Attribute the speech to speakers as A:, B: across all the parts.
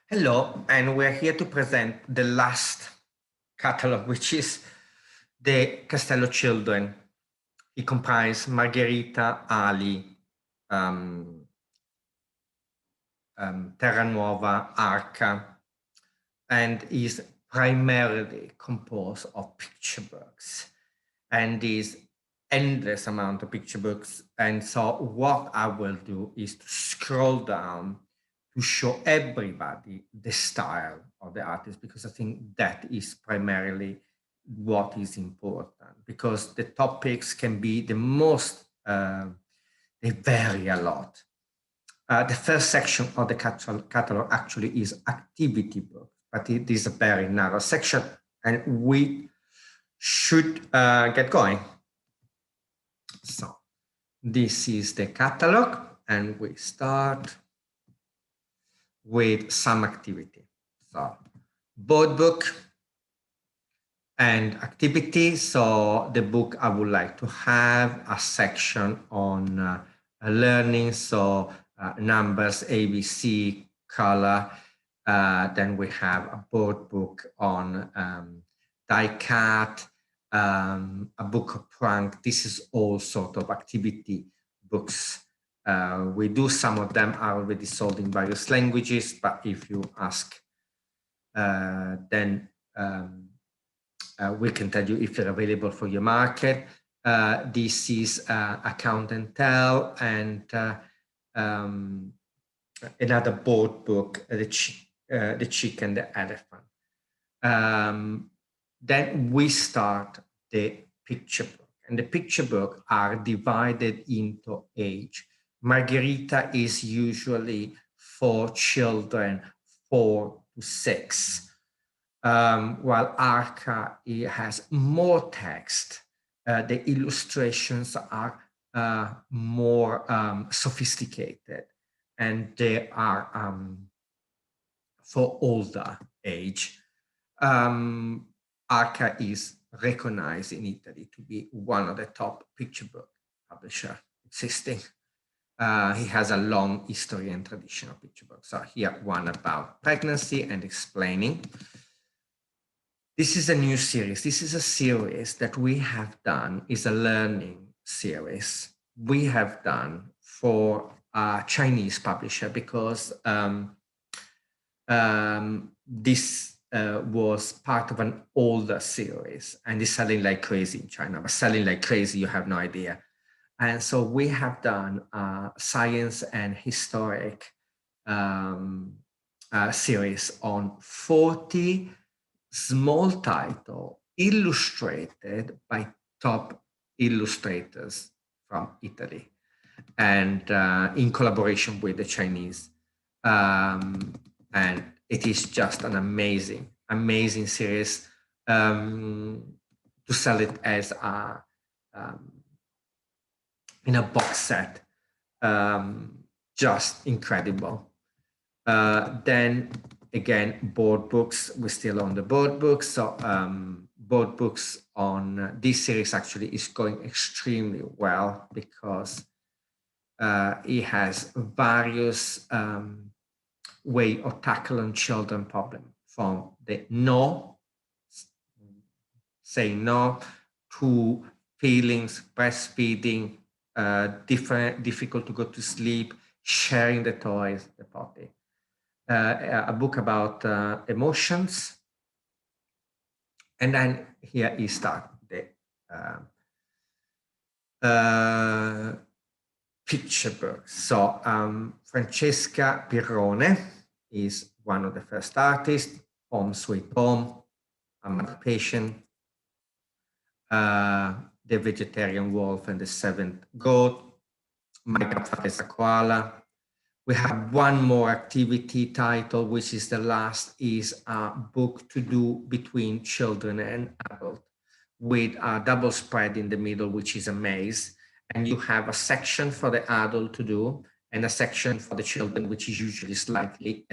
A: Hello, and we're here to present the last catalog, which is the Castello Children. It comprises Margherita, Ali, Terra Nuova, Arca, and is primarily composed of picture books and is endless amount of picture books. And so what I will do is to scroll down to show everybody the style of the artist, because I think that is primarily what is important, because the topics can be the most, they vary a lot. The first section of the catalog actually is activity book, but it is a very narrow section, and we should get going. So this is the catalog, and we start with some activity. So board book and activity. So the book, I would like to have a section on learning. So numbers, ABC, color. Then we have a board book on die-cut, a book of prank. This is all sort of activity books. We do some of them are already sold in various languages, but if you ask, then we can tell you if they're available for your market. This is Account and Tell, and another board book, the Chick and the Elephant. Then we start the picture book, and the picture book are divided into age. Margherita is usually for children 4 to 6, while Arca has more text. The illustrations are more sophisticated, and they are for older age. Arca is recognized in Italy to be one of the top picture book publisher existing. He has a long history and tradition of picture books. So here, one about pregnancy and explaining. This is a new series. This is a series that we have done, is a learning series we have done for a Chinese publisher, because this was part of an older series and is selling like crazy in China, but selling like crazy, you have no idea. And so we have done a science and historic series on 40 small title illustrated by top illustrators from Italy, and in collaboration with the Chinese. And it is just an amazing, amazing series. To sell it as a in a box set, just incredible. Then again, board books. We're still on the board books. So board books on this series actually is going extremely well, because it has various way of tackling children problem, from the no, saying no, to feelings, breastfeeding, difficult to go to sleep, sharing the toys, the potty. A book about emotions. And then here is start the picture book. So Francesca Pirrone is one of the first artists. Home Sweet Home, Emancipation, The Vegetarian Wolf and the Seventh Goat, My Professor Koala. We have one more activity title, which is the last, is a book to do between children and adult, with a double spread in the middle, which is a maze. And you have a section for the adult to do and a section for the children, which is usually slightly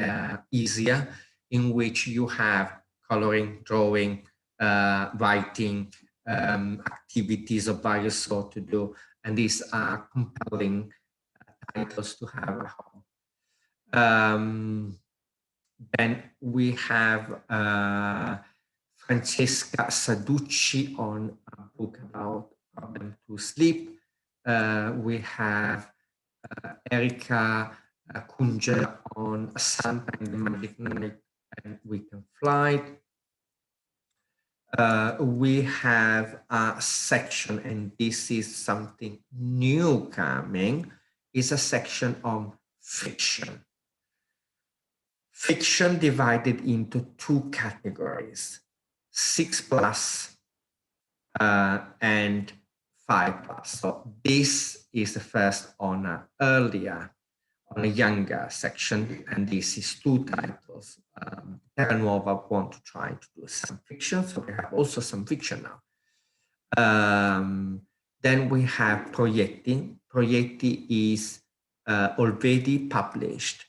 A: easier, in which you have coloring, drawing, writing, activities of various sort to do. And these are compelling titles to have at home. Then we have Francesca Saducci on a book about problem to sleep. We have Erika Kunja on Santa and the Magic Night and We Can Fly. We have a section, and this is something new coming, is a section on fiction. Fiction divided into two categories, 6+ and 5+. So this is the first on a younger section, and this is two titles. Terra Nuova want to try to do some fiction, so we have also some fiction now. Then we have Proietti. Proietti is already published,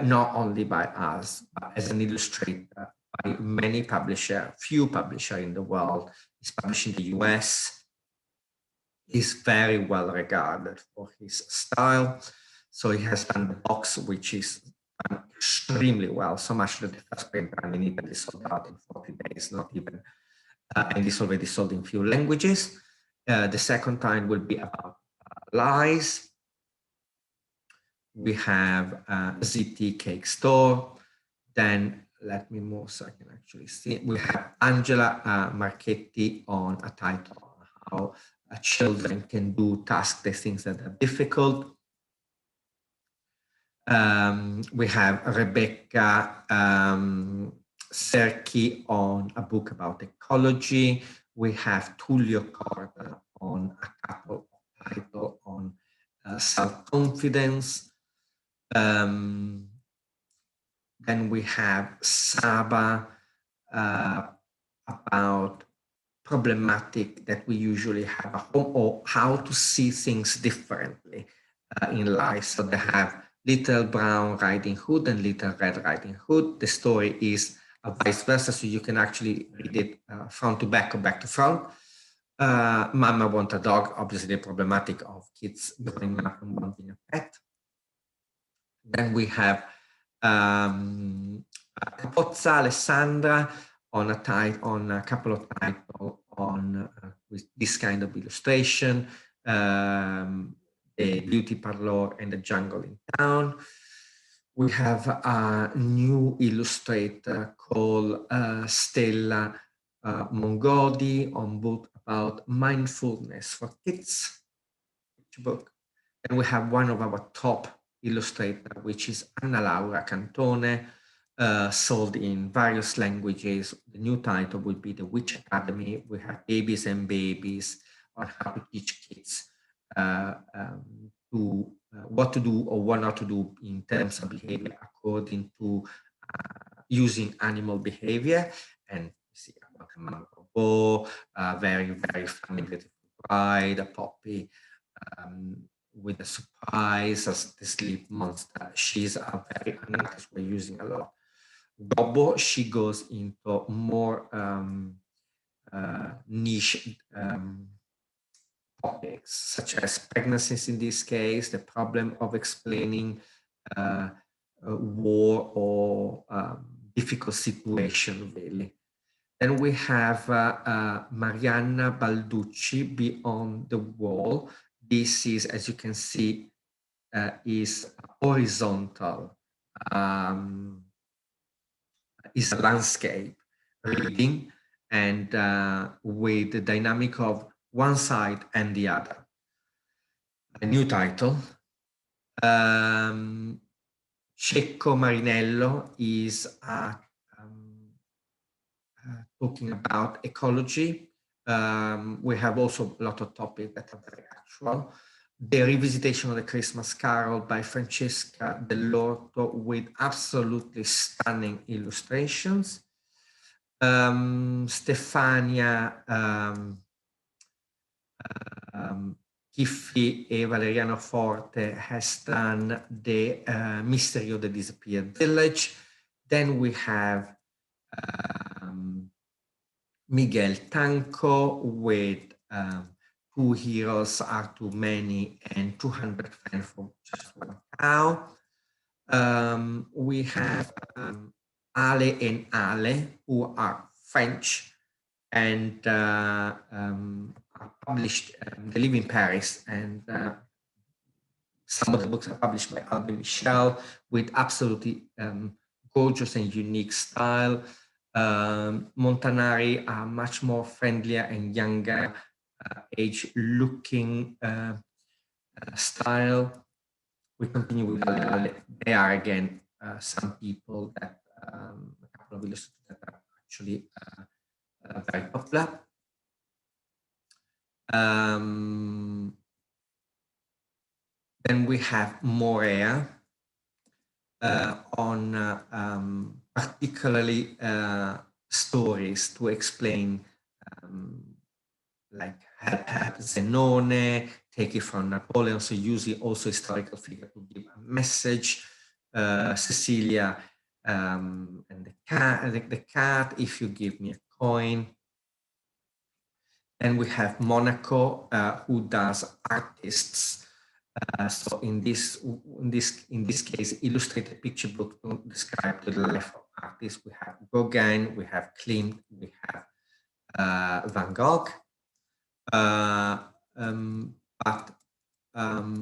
A: not only by us, but as an illustrator by many publishers, few publishers in the world. He's published in the US. He's very well regarded for his style. So he has done the box, which is done extremely well, so much that the first print run in Italy sold out in 40 days, not even, and it's already sold in few languages. The second time will be about lies. We have ZT Cake Store. Then let me move so I can actually see. We have Angela Marchetti on a title on how children can do tasks, the things that are difficult. We have Rebecca Serchi on a book about ecology. We have Tullio Corda on a couple of titles on self-confidence. Then we have Saba about problematic that we usually have at home, or how to see things differently in life. So they have Little Brown Riding Hood and Little Red Riding Hood. The story is vice versa, so you can actually read it front to back or back to front. Mama Want a Dog, obviously the problematic of kids growing up and wanting a pet. Then we have Capozza Alessandra on a couple of titles on with this kind of illustration, The Beauty Parlor and the Jungle in Town. We have a new illustrator called Stella Mongodi on book about mindfulness for kids, book. And we have one of our top illustrator, which is Anna Laura Cantone, sold in various languages. The new title will be The Witch Academy. We have Babies and Babies on how to teach kids what to do or what not to do in terms of behavior according to using animal behavior. And you see about a mango, very, very funny, beautiful bride, a puppy, with a surprise as the sleep monster. She's a very artist we're using a lot. Gobbo, she goes into more niche topics, such as pregnancies in this case, the problem of explaining war or difficult situation, really. Then we have Marianna Balducci, Beyond the Wall. This is, as you can see, is horizontal, is a landscape reading, and with the dynamic of one side and the other. A new title. Cecco Marinello is talking about ecology. We have also a lot of topics that are very actual. The Revisitation of the Christmas Carol by Francesca Dell'Orto with absolutely stunning illustrations. Stefania Chiffi e Valeriano Forte has done the Mystery of the Disappeared Village. Then we have Miguel Tanco with Two Heroes Are Too Many and 200 Friends for Just One Cow. We have Ale and Ale, who are French and are published. They live in Paris, and some of the books are published by Albin Michel with absolutely gorgeous and unique style. Montanari are much more friendlier and younger age looking style. We continue with Ale. They are again some people that a couple of illustrators that are actually very popular. Then we have Morea on particularly stories to explain like help Zenone, take it from Napoleon, so using also historical figure to give a message. Cecilia and the cat, if you give me a coin. And we have Monaco, who does artists. So in this case, illustrated picture book to describe the life of artists. We have Gauguin, we have Klimt, we have Van Gogh. But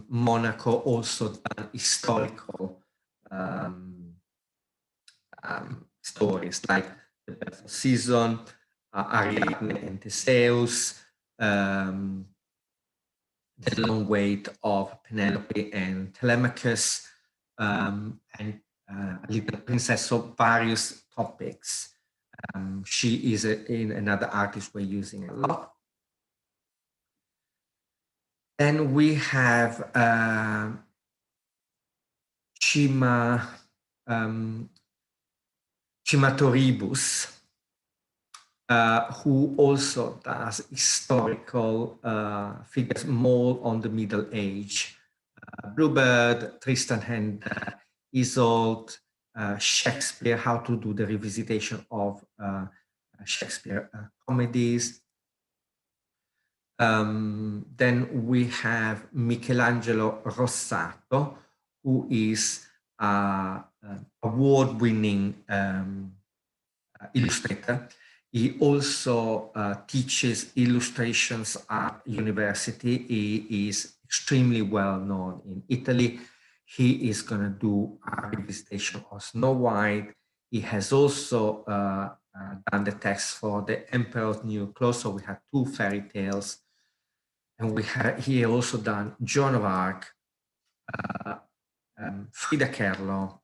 A: Monaco also done historical stories like the Birth of Season, Ariadne and Theseus, the long wait of Penelope and Telemachus, and Little Princess, so various topics. She is another artist we're using a lot. Then we have Cimatoribus, who also does historical figures more on the Middle Age. Bluebird, Tristan and Isolde, Shakespeare, how to do the revisitation of Shakespeare comedies. Then we have Michelangelo Rossato, who is award-winning illustrator. He also teaches illustrations at university. He is extremely well known in Italy. He is going to do a revisitation of Snow White. He has also done the text for The Emperor's New Clothes. So we have 2 fairy tales. And he also done Joan of Arc, Frida Kahlo,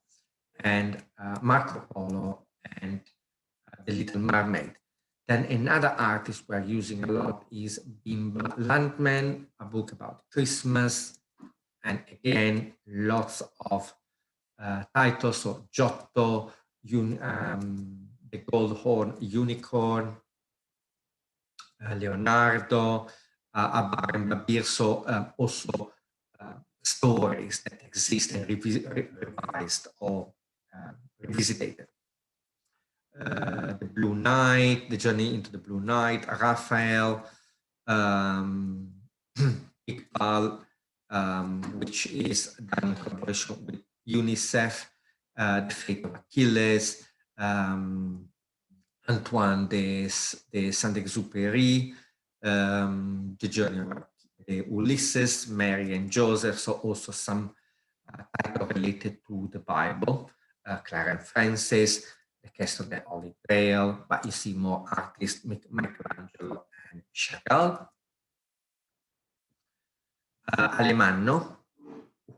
A: and Marco Polo, and The Little Mermaid. Then another artist we're using a lot is Bimba Landman, a book about Christmas. And again, lots of titles, so Giotto, The Gold Horn Unicorn, Leonardo, Abar and Babir, so also stories that exist and revised or revisited. The Blue Night, The Journey into the Blue Night, Raphael, Iqbal, which is done in collaboration with UNICEF, The Fate of Achilles, Antoine de Saint-Exupéry, The Journey of Ulysses, Mary and Joseph, so also some title related to the Bible, Clara and Francis, The Quest of the Holy Grail, but you see more artists, Michelangelo and Chagall. Alemanno,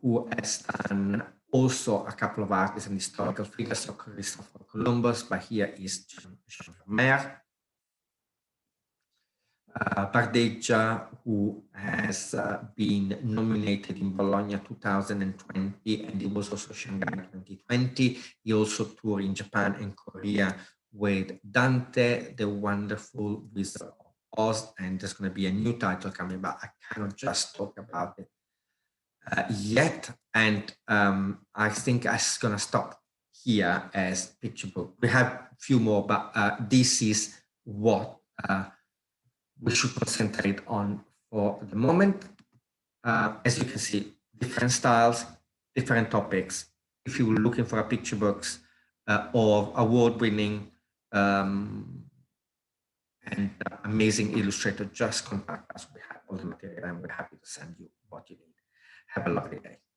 A: who has done also a couple of artists and historical figures, so Christopher Columbus, but here is Jean Vermeer. Bardeggia, who has been nominated in Bologna 2020, and he was also Shanghai 2020. He also toured in Japan and Korea with Dante, the Wonderful Wizard of Oz, and there's going to be a new title coming, but I cannot just talk about it yet. And I think I'm going to stop here as picture book. We have a few more, but this is what we should concentrate on for the moment. As you can see, different styles, different topics. If you're looking for a picture books, or award-winning and amazing illustrator, just contact us. We have all the material and we're happy to send you what you need. Have a lovely day.